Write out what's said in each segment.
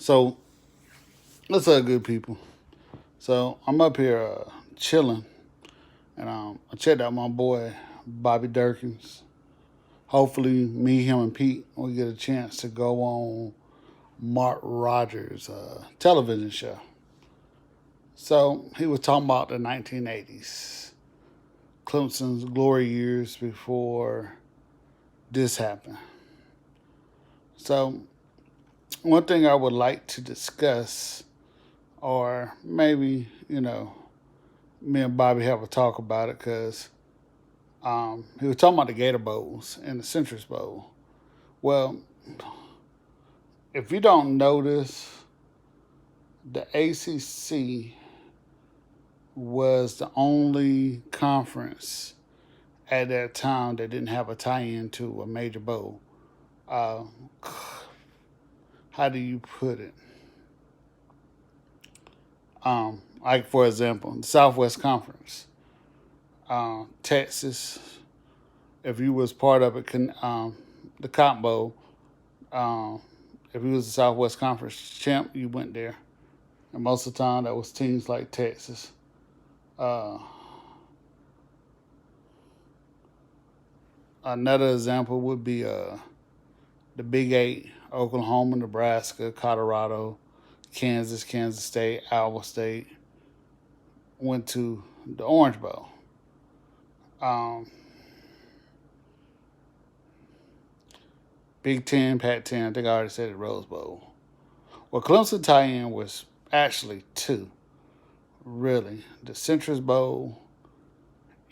So, what's up, good people? So, I'm up here chilling, and I checked out my boy Bobby Durkins. Hopefully, me, him, and Pete will get a chance to go on Mark Rogers' television show. So, he was talking about the 1980s, Clemson's glory years before this happened. So, one thing I would like to discuss, or maybe, me and Bobby have a talk about it because he was talking about the Gator Bowls and the Citrus Bowl. Well, if you don't notice, the ACC was the only conference at that time that didn't have a tie-in to a major bowl. Uh, how do you put it? Like for example, the Southwest Conference, Texas. If you was part of it, the Cotton Bowl, um, if you was the Southwest Conference champ, you went there. And most of the time, that was teams like Texas. Uh, Another example would be the Big Eight: Oklahoma, Nebraska, Colorado, Kansas State, Iowa State went to the Orange Bowl. Um, Big Ten, Pac-10, I think I already said it, Rose Bowl. Well, Clemson tie-in was actually two, really: the Citrus Bowl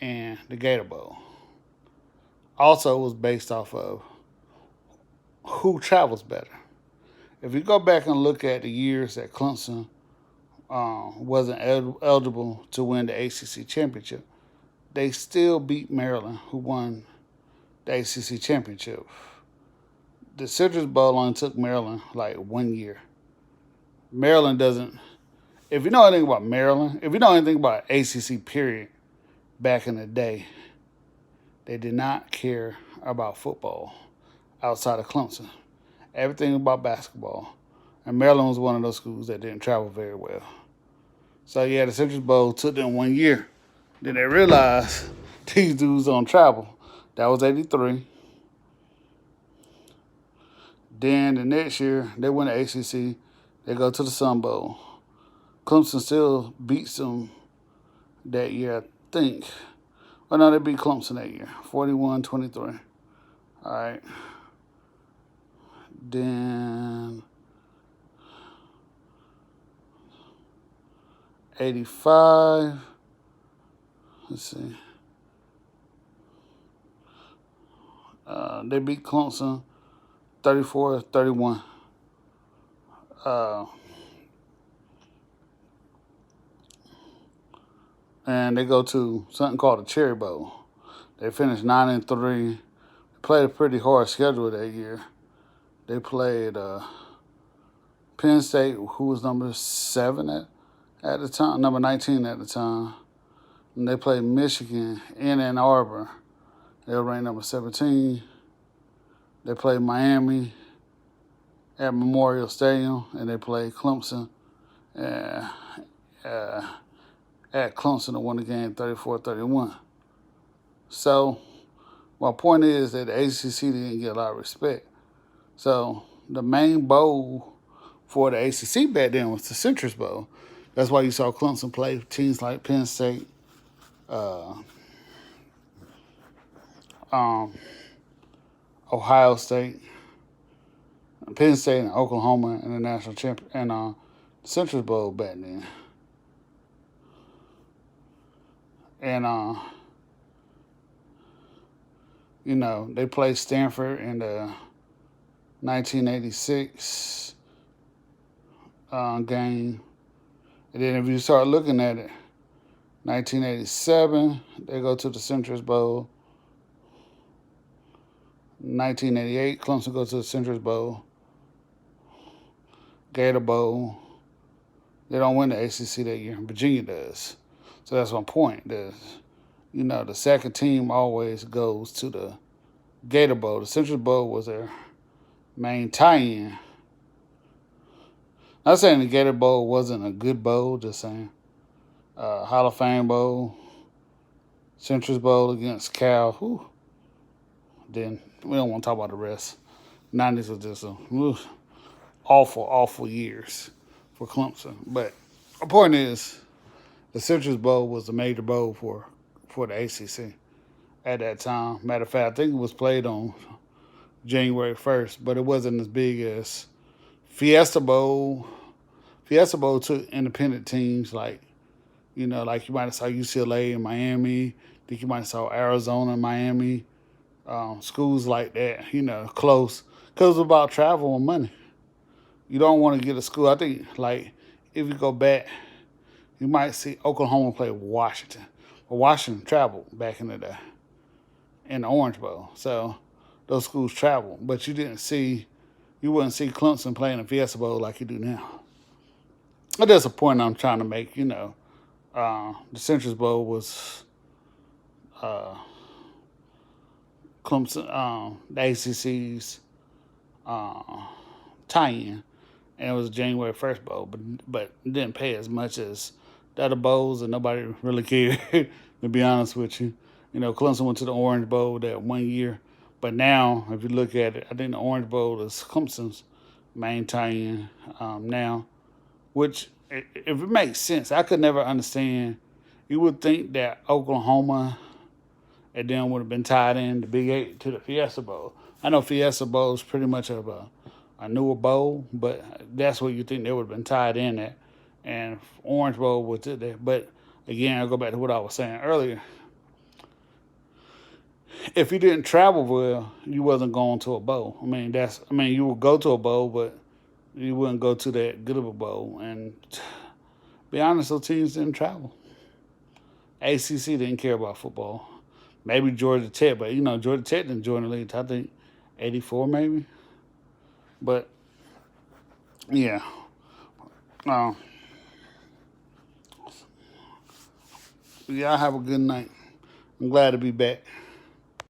and the Gator Bowl. Also, it was based off of who travels better. If you go back and look at the years that Clemson wasn't eligible to win the ACC championship, they still beat Maryland, who won the ACC championship. The Citrus Bowl only took Maryland like 1 year. Maryland doesn't. If you know anything about Maryland, if you know anything about ACC period back in the day, they did not care about football outside of Clemson. Everything about basketball. And Maryland was one of those schools that didn't travel very well. So yeah, the Citrus Bowl took them 1 year. Then they realized these dudes don't travel. That was '83. Then the next year they win the ACC. They go to the Sun Bowl. Clemson still beats them that year, I think. Well, no, they beat Clemson that year, 41-23. All right. Then 85. Let's see. They beat Clemson 34-31. And they go to something called the Cherry Bowl. They finished 9-3. They played a pretty hard schedule that year. They played Penn State, who was number 7 at the time, number 19 at the time. And they played Michigan in Ann Arbor. They were ranked number 17. They played Miami at Memorial Stadium, and they played Clemson uh, at Clemson and won the game 34-31. So my point is that the ACC didn't get a lot of respect. So the main bowl for the ACC back then was the Citrus Bowl. That's why you saw Clemson play teams like Penn State, Ohio State, Penn State, and Oklahoma in the national champion and Citrus Bowl back then. And they played Stanford in the 1986 game. And then if you start looking at it, 1987, they go to the Citrus Bowl. 1988, Clemson goes to the Citrus Bowl. Gator Bowl. They don't win the ACC that year. Virginia does. So that's my point. The second team always goes to the Gator Bowl. The Citrus Bowl was their main tie-in. Not saying the Gator Bowl wasn't a good bowl, just saying. Hall of Fame Bowl, Citrus Bowl against Cal. Whew. Then we don't want to talk about the rest. 90s was just awful, awful years for Clemson. But the point is, the Citrus Bowl was the major bowl for the ACC at that time. Matter of fact, I think it was played on January 1st, but it wasn't as big as Fiesta Bowl. Fiesta Bowl took independent teams like, like you might have saw UCLA and Miami. I think you might have saw Arizona and Miami. Schools like that, close. Because it's about travel and money. You don't want to get a school. I think, like, if you go back, you might see Oklahoma play Washington. But Washington traveled back in the day in the Orange Bowl. So those schools traveled. But you wouldn't see Clemson playing a Fiesta Bowl like you do now. But that's a point I'm trying to make, the Citrus Bowl was Clemson, the ACC's tie-in, and it was January 1st bowl, but it didn't pay as much as the other bowls, and nobody really cared. To be honest with you, Clemson went to the Orange Bowl that 1 year, but now if you look at it, I think the Orange Bowl is Clemson's main tie-in now, which if it makes sense, I could never understand. You would think that Oklahoma and then would have been tied in the Big Eight to the Fiesta Bowl. I know Fiesta Bowl is pretty much of a newer bowl, but that's what you think they would have been tied in at. And Orange Bowl was there. But again, I'll go back to what I was saying earlier. If you didn't travel well, you wasn't going to a bowl. You would go to a bowl, but you wouldn't go to that good of a bowl. And be honest, those teams didn't travel. ACC didn't care about football. Maybe Georgia Tech, but Georgia Tech didn't join the league. I think 84 maybe. But yeah, y'all have a good night. I'm glad to be back.